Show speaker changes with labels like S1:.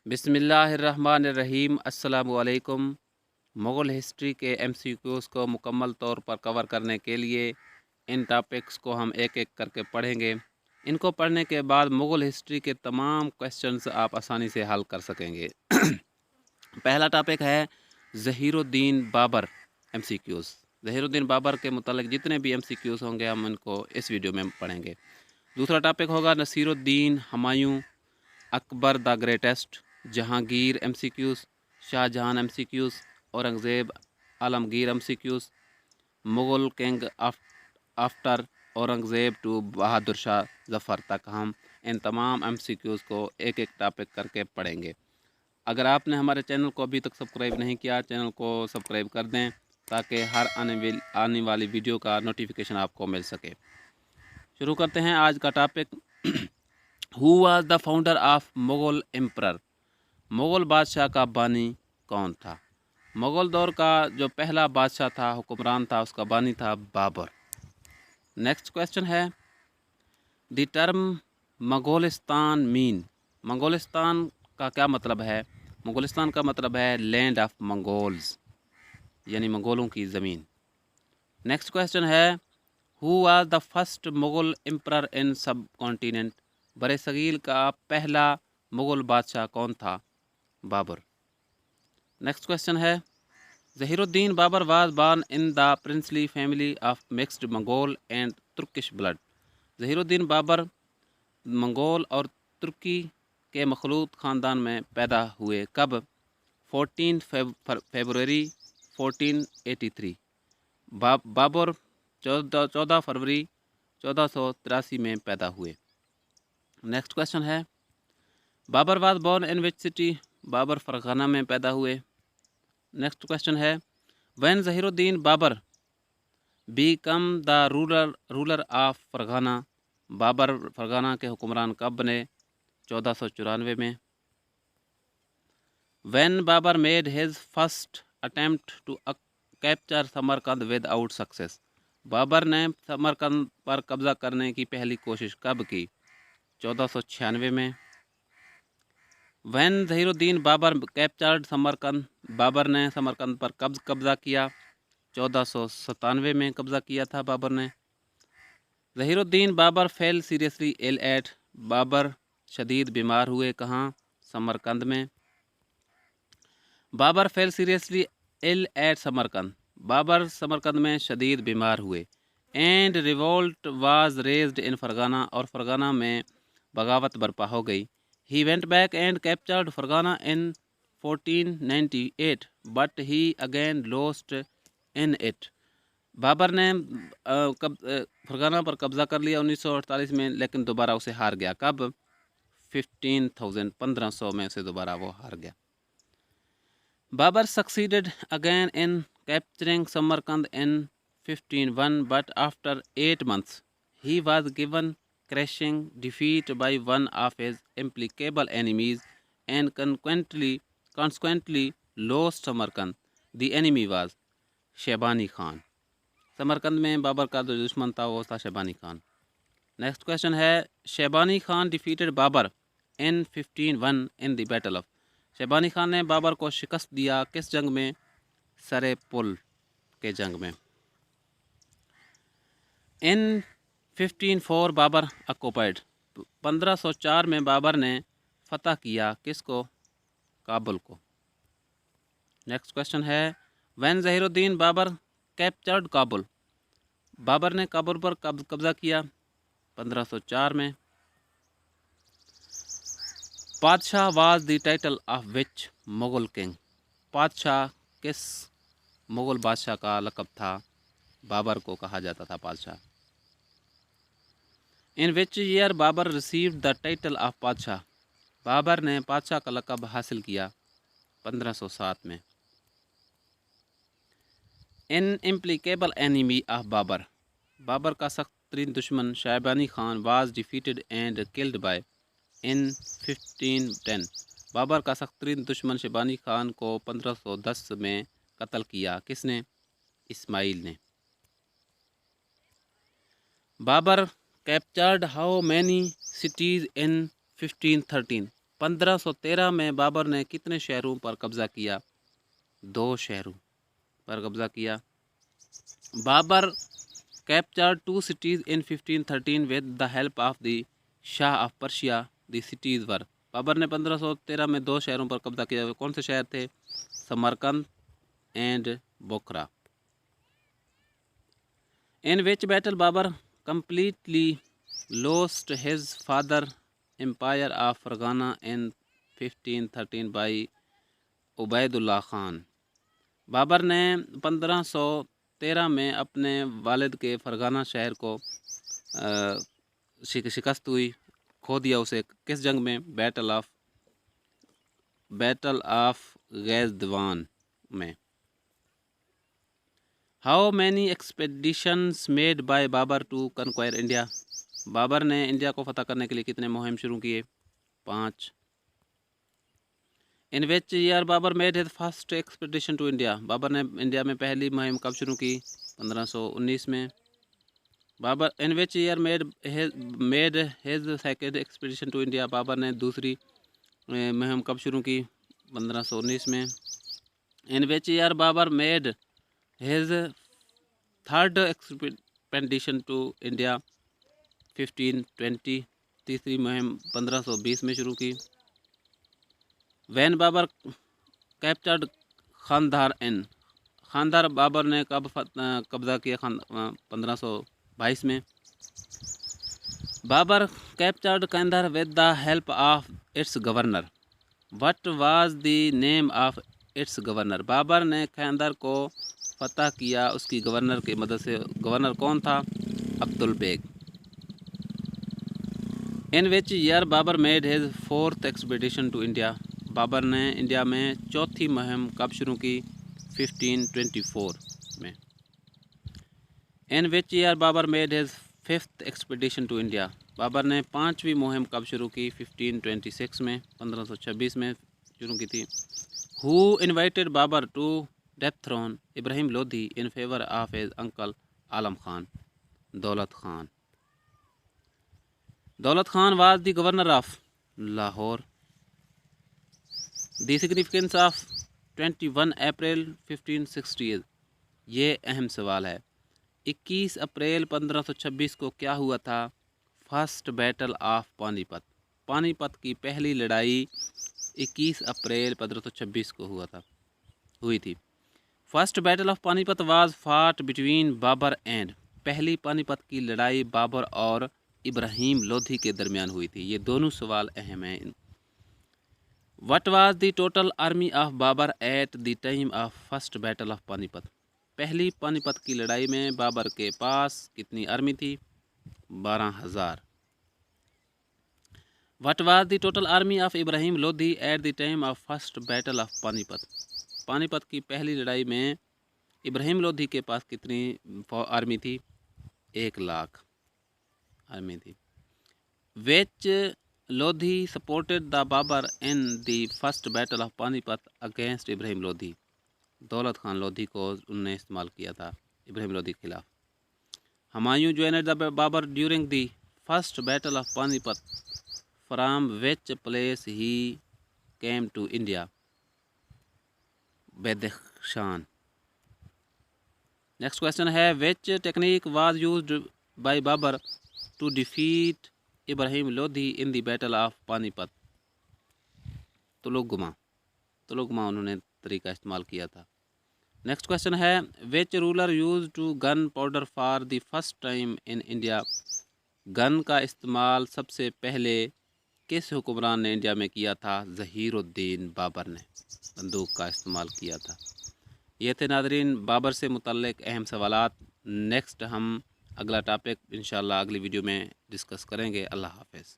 S1: बिस्मिल्लाहिर्रहमानिर्रहीम। अस्सलामु अलैकुम। मुग़ल हिस्ट्री के MCQs को मुकम्मल तौर पर कवर करने के लिए इन टॉपिक्स को हम एक एक करके पढ़ेंगे। इनको पढ़ने के बाद मुग़ल हिस्ट्री के तमाम क्वेश्चंस आप आसानी से हल कर सकेंगे। पहला टॉपिक है ज़हीरुद्दीन बाबर MCQs। ज़हीरुद्दीन बाबर के मुतालिक जितने भी MCQs होंगे हम इनको इस वीडियो में पढ़ेंगे। दूसरा टॉपिक होगा Nasiruddin Humayun Akbar the greatest, Jahangir MCQs, Shahjahan MCQs, Aurangzeb Alamgir MCQs, Mughal king after Aurangzeb to Bahadur Shah Zafar तक हम इन तमाम MCQs को एक एक टॉपिक करके पढ़ेंगे। अगर आपने हमारे चैनल को अभी तक सब्सक्राइब नहीं किया, चैनल को सब्सक्राइब कर दें ताकि हर आने वाली वीडियो का नोटिफिकेशन आपको मिल सके। शुरू करते हैं आज का topic. Who was the founder of Mughal emperor? Mughal बादशाह का बानी कौन था? मुग़ल दौर का जो पहला बादशाह था, हुक्मरान था, उसका बानी था बाबर। नेक्स्ट क्वेश्चन है द टर्म मंगोलिस्तान मीन। मंगोलिस्तान का क्या मतलब है? मंगोलिस्तान का मतलब है लैंड ऑफ मंगोल्स, यानी मंगोलों की ज़मीन। नेक्स्ट क्वेश्चन है who was the first Mughal emperor in सब कॉन्टिनेंट? बरसगीर का पहला मुग़ल बादशाह कौन था? बाबर। नेक्स्ट क्वेश्चन है Zahiruddin Babur was born in the princely family of mixed Mongol and Turkish blood. Zahiruddin Babur Mongol और तुर्की के मखलूत ख़ानदान में पैदा हुए। कब? 14 फरवरी 1483। बाबर 14 फरवरी 1483 में पैदा हुए। नेक्स्ट क्वेश्चन है Babur was born in which city? Babur Fergana में पैदा हुए। नेक्स्ट क्वेश्चन है when Zahiruddin Babur become the ruler of Fergana? Babur Fergana के हुक्मरान कब बने? 1494 में। When Babur made his first attempt to capture Samarkand without success? Babur ने समरकंद पर कब्जा करने की पहली कोशिश कब की? 1496 में। When Zahiruddin Babur captured Samarkand? Babur ने समरकंद पर कब कब्ज़ा किया? 1497 में कब्ज़ा किया था बाबर ने। Zahiruddin Babur fell seriously ill at? Babur शदीद बीमार हुए कहाँ? समरकंद में। Babur fell seriously ill at Samarkand? Babur Samarkand में शदीद बीमार हुए। And revolt was raised in Fergana? और फरगाना में बगावत बर्पा हो गई। He went back and captured Fergana in 1498, but he again lost in it. Babar ने फरगाना पर कब्ज़ा कर लिया 1948 में, लेकिन दोबारा उसे हार गया। कब? 1500 में उसे दोबारा वो हार गया। Babar succeeded again in capturing Samarkand in 1501, but after 8 months he was given crushing defeat by one of his implacable enemies and consequently lost Samarkand. The enemy was Shebani Khan. Samarkand में बाबर का जो दुश्मन था वो था शेबानी खान। नेक्स्ट क्वेश्चन है Shaibani Khan defeated Babur in 1501 in the battle of? Shaibani Khan ने बाबर को शिकस्त दिया किस जंग में? सरे पुल के जंग में। इन 1504 बाबर ऑक्युपाइड? 1504 में बाबर ने फतह किया किसको? काबुल को। नेक्स्ट क्वेश्चन है when Zahiruddin Babur captured Kabul? Babur ने काबुल पर कब्ज़ा किया 1504 में। Padshah was the title of which Mughal king? Padshah किस मुग़ल बादशाह का लक़ब था? बाबर को कहा जाता था Padshah. In which year Babur received the title of Padshah? Babur ने पादशाह का लक़ब हासिल किया 1507 में। In implacable enemy of Babur? Babur का सख्त तरीन दुश्मन Shaibani Khan was defeated and killed by in 1510? Babur का सख्त तरीन दुश्मन शेबानी खान को 1510 में कत्ल किया किसने? इस्माइल ने। Babur captured how many cities in 1513? 1513 में बाबर ने कितने शहरों पर कब्ज़ा किया? 2 शहरों पर कब्ज़ा किया। Babar captured 2 cities in 1513 with the help of the Shah of Persia. The cities were, Babar ने 1513 में 2 शहरों पर कब्ज़ा किया। कौन से शहर थे? Samarkand and Bukhara. In which battle Babar completely lost his father empire of Fargana in 1513 by Ubaidullah Khan? Babur ने 1513 में अपने वालिद के फरगाना शहर को शिकस्त हुई, खो दिया उसे। किस जंग में? बैटल ऑफ गैज़वान में। How many expeditions made by Babur to conquer India? Babur ने इंडिया को फतह करने के लिए कितने मुहिम शुरू किए? 5। In which year Babur made his first expedition to India? Babur ने इंडिया में पहली मुहिम कब शुरू की? 1519 में। Babur in which year made his second expedition to India? Babur ने दूसरी मुहिम कब शुरू की? 1519 में। In which year Babur made his third expedition to India? 1520। तीसरी मुहिम 1520 में शुरू की। वैन बाबर कैप्चर्ड खानदार एन? खानदार बाबर ने कब कब्ज़ा किया? 1522 में। Babur captured Kandahar with the help of its governor. What was the name of its governor? Babar ने कांधार को फतह किया उसकी गवर्नर की मदद से। गवर्नर कौन था? Abdul Beg. In which year Babur made his fourth expedition to India? Babur ने इंडिया में चौथी मुहिम कब शुरू की? 1524 में। In which year Babur made his fifth expedition to India? Babur ने 5वीं मुहिम कब शुरू की? 1526 में, 1526 में शुरू की थी। Who invited Babur to dethrone Ibrahim Lodhi in favour of his uncle Alam Khan? Daulat Khan. Daulat Khan was the governor of Lahore. The significance of 21 April 1560? ये अहम सवाल है। 21 अप्रैल 1526 को क्या हुआ था? First battle of Panipat. Panipat की पहली लड़ाई 21 अप्रैल 1526 को हुई थी। First battle of Panipat was फाट बिटवीन बाबर एंड? पहली पानीपत की लड़ाई बाबर और इब्राहिम लोधी के दरमियान हुई थी। ये दोनों सवाल अहम हैं। What was the total army of Babur at the time of first battle of Panipat? पहली पानीपत की लड़ाई में बाबर के पास कितनी आर्मी थी? 12,000। What was the total army of Ibrahim Lodhi eight the time of first battle of Panipat? Panipat की पहली लड़ाई में इब्राहिम लोधी के पास कितनी आर्मी थी? 1,00,000 आर्मी थी। Which Lodhi supported the Babur in the first battle of Panipat against Ibrahim Lodhi? Daulat Khan Lodhi को उन्होंने इस्तेमाल किया था इब्राहिम लोधी के खिलाफ। Humayun joined the Babur during the first battle of Panipat from which place he came to India? Badakhshan. Next question है which technique was used by Babur to defeat Ibrahim Lodhi in the battle of Panipat? Tulughma उन्होंने तरीका इस्तेमाल किया था। नेक्स्ट क्वेश्चन है which ruler use to gun powder for the first time in India? Gun का इस्तेमाल सबसे पहले किस हुक्मरान ने इंडिया में किया था? ज़हीरुद्दीन बाबर ने बंदूक का इस्तेमाल किया था। ये थे नाज़रीन बाबर से मुतल्लिक़ अहम सवालात। नेक्स्ट हम अगला टॉपिक इंशाअल्लाह अगली वीडियो में डिस्कस करेंगे। अल्लाह हाफ़िज़।